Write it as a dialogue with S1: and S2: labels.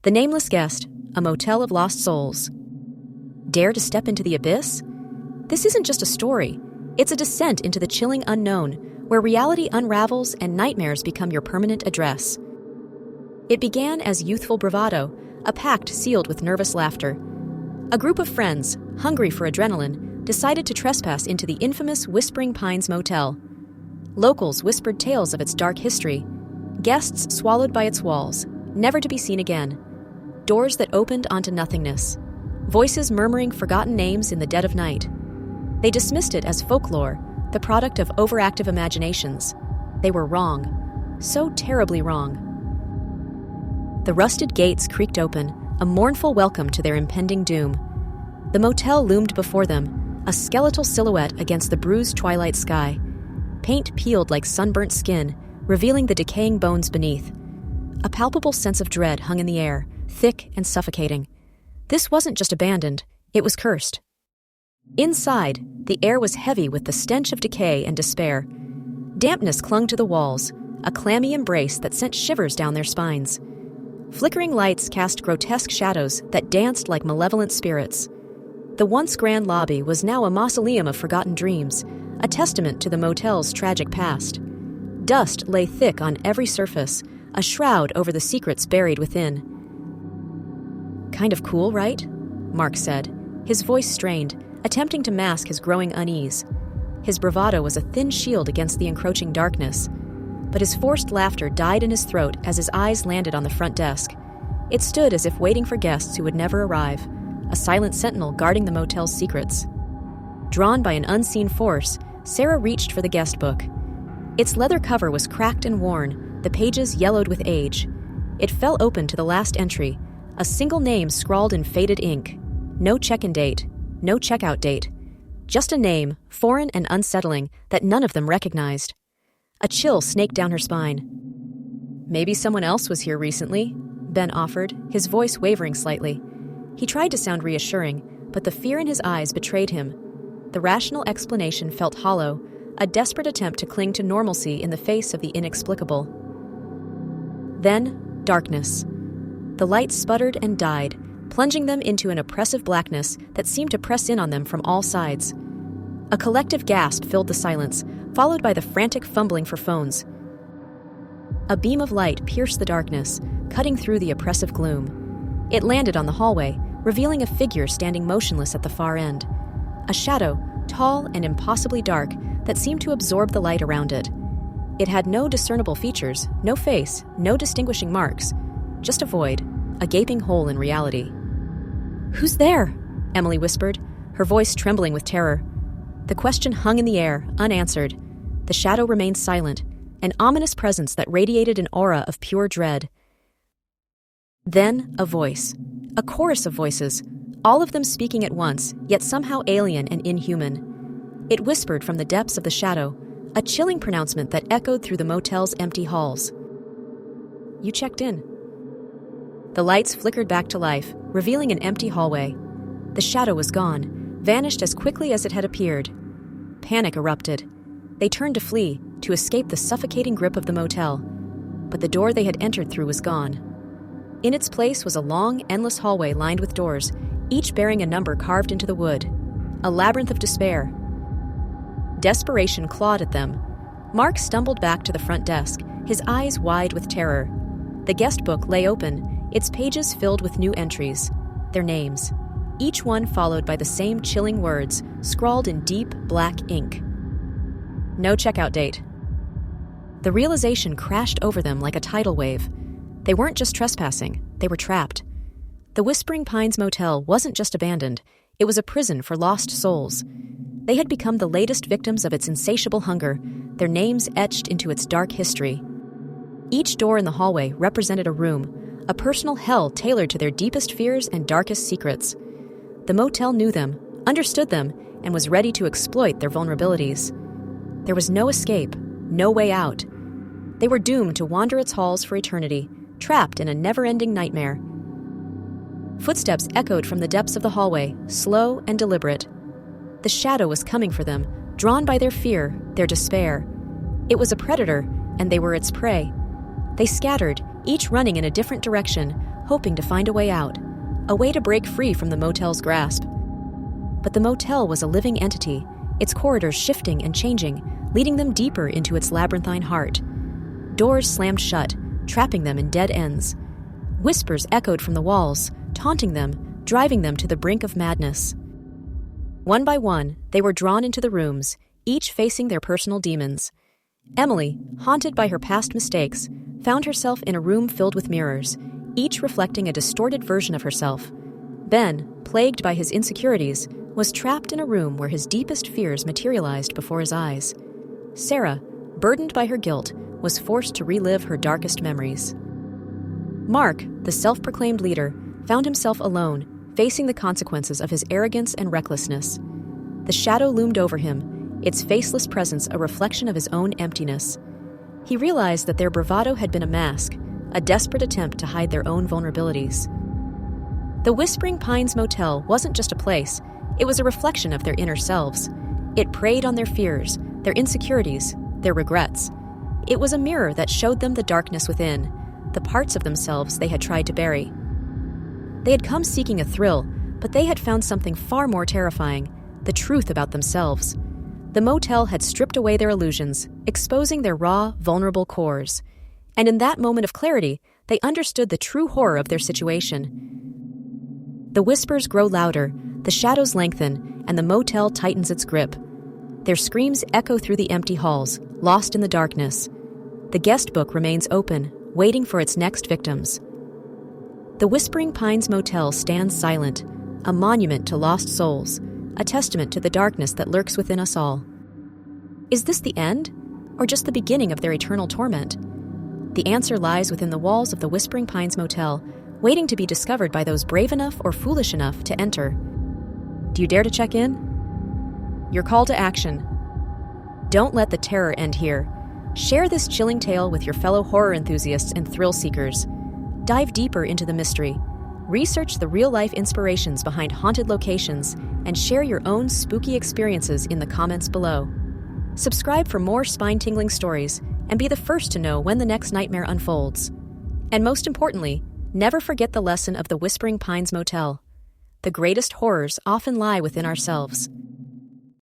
S1: The Nameless Guest, a motel of lost souls. Dare to step into the abyss? This isn't just a story. It's a descent into the chilling unknown, where reality unravels and nightmares become your permanent address. It began as youthful bravado, a pact sealed with nervous laughter. A group of friends, hungry for adrenaline, decided to trespass into the infamous Whispering Pines Motel. Locals whispered tales of its dark history. Guests swallowed by its walls, never to be seen again. Doors that opened onto nothingness. Voices murmuring forgotten names in the dead of night. They dismissed it as folklore, the product of overactive imaginations. They were wrong. So terribly wrong. The rusted gates creaked open, a mournful welcome to their impending doom. The motel loomed before them, a skeletal silhouette against the bruised twilight sky. Paint peeled like sunburnt skin, revealing the decaying bones beneath. A palpable sense of dread hung in the air, thick and suffocating. This wasn't just abandoned, it was cursed. Inside, the air was heavy with the stench of decay and despair. Dampness clung to the walls, a clammy embrace that sent shivers down their spines. Flickering lights cast grotesque shadows that danced like malevolent spirits. The once grand lobby was now a mausoleum of forgotten dreams, a testament to the motel's tragic past. Dust lay thick on every surface, a shroud over the secrets buried within. "Kind of cool, right?" Mark said, his voice strained, attempting to mask his growing unease. His bravado was a thin shield against the encroaching darkness, but his forced laughter died in his throat as his eyes landed on the front desk. It stood as if waiting for guests who would never arrive, a silent sentinel guarding the motel's secrets. Drawn by an unseen force, Sarah reached for the guest book. Its leather cover was cracked and worn, the pages yellowed with age. It fell open to the last entry, a single name scrawled in faded ink. No check-in date, no checkout date. Just a name, foreign and unsettling, that none of them recognized. A chill snaked down her spine. "Maybe someone else was here recently," Ben offered, his voice wavering slightly. He tried to sound reassuring, but the fear in his eyes betrayed him. The rational explanation felt hollow, a desperate attempt to cling to normalcy in the face of the inexplicable. Then, darkness. The lights sputtered and died, plunging them into an oppressive blackness that seemed to press in on them from all sides. A collective gasp filled the silence, followed by the frantic fumbling for phones. A beam of light pierced the darkness, cutting through the oppressive gloom. It landed on the hallway, revealing a figure standing motionless at the far end. A shadow, tall and impossibly dark, that seemed to absorb the light around it. It had no discernible features, no face, no distinguishing marks. Just a void, a gaping hole in reality. "Who's there?" Emily whispered, her voice trembling with terror. The question hung in the air, unanswered. The shadow remained silent, an ominous presence that radiated an aura of pure dread. Then a voice, a chorus of voices, all of them speaking at once, yet somehow alien and inhuman. It whispered from the depths of the shadow, a chilling pronouncement that echoed through the motel's empty halls. "You checked in." The lights flickered back to life, revealing an empty hallway. The shadow was gone, vanished as quickly as it had appeared. Panic erupted. They turned to flee, to escape the suffocating grip of the motel. But the door they had entered through was gone. In its place was a long, endless hallway lined with doors, each bearing a number carved into the wood. A labyrinth of despair. Desperation clawed at them. Mark stumbled back to the front desk, his eyes wide with terror. The guest book lay open, its pages filled with new entries, their names, each one followed by the same chilling words, scrawled in deep, black ink. No checkout date. The realization crashed over them like a tidal wave. They weren't just trespassing, they were trapped. The Whispering Pines Motel wasn't just abandoned, it was a prison for lost souls. They had become the latest victims of its insatiable hunger, their names etched into its dark history. Each door in the hallway represented a room, a personal hell tailored to their deepest fears and darkest secrets. The motel knew them, understood them, and was ready to exploit their vulnerabilities. There was no escape, no way out. They were doomed to wander its halls for eternity, trapped in a never-ending nightmare. Footsteps echoed from the depths of the hallway, slow and deliberate. The shadow was coming for them, drawn by their fear, their despair. It was a predator, and they were its prey. They scattered, each running in a different direction, hoping to find a way out, a way to break free from the motel's grasp. But the motel was a living entity, its corridors shifting and changing, leading them deeper into its labyrinthine heart. Doors slammed shut, trapping them in dead ends. Whispers echoed from the walls, taunting them, driving them to the brink of madness. One by one, they were drawn into the rooms, each facing their personal demons. Emily, haunted by her past mistakes, found herself in a room filled with mirrors, each reflecting a distorted version of herself. Ben, plagued by his insecurities, was trapped in a room where his deepest fears materialized before his eyes. Sarah, burdened by her guilt, was forced to relive her darkest memories. Mark, the self-proclaimed leader, found himself alone, facing the consequences of his arrogance and recklessness. The shadow loomed over him, its faceless presence a reflection of his own emptiness. He realized that their bravado had been a mask, a desperate attempt to hide their own vulnerabilities. The Whispering Pines Motel wasn't just a place, it was a reflection of their inner selves. It preyed on their fears, their insecurities, their regrets. It was a mirror that showed them the darkness within, the parts of themselves they had tried to bury. They had come seeking a thrill, but they had found something far more terrifying, the truth about themselves. The motel had stripped away their illusions, exposing their raw, vulnerable cores. And in that moment of clarity, they understood the true horror of their situation. The whispers grow louder, the shadows lengthen, and the motel tightens its grip. Their screams echo through the empty halls, lost in the darkness. The guest book remains open, waiting for its next victims. The Whispering Pines Motel stands silent, a monument to lost souls, a testament to the darkness that lurks within us all. Is this the end, or just the beginning of their eternal torment? The answer lies within the walls of the Whispering Pines Motel, waiting to be discovered by those brave enough or foolish enough to enter. Do you dare to check in? Your call to action. Don't let the terror end here. Share this chilling tale with your fellow horror enthusiasts and thrill seekers. Dive deeper into the mystery. Research the real-life inspirations behind haunted locations and share your own spooky experiences in the comments below. Subscribe for more spine-tingling stories and be the first to know when the next nightmare unfolds. And most importantly, never forget the lesson of the Whispering Pines Motel. The greatest horrors often lie within ourselves.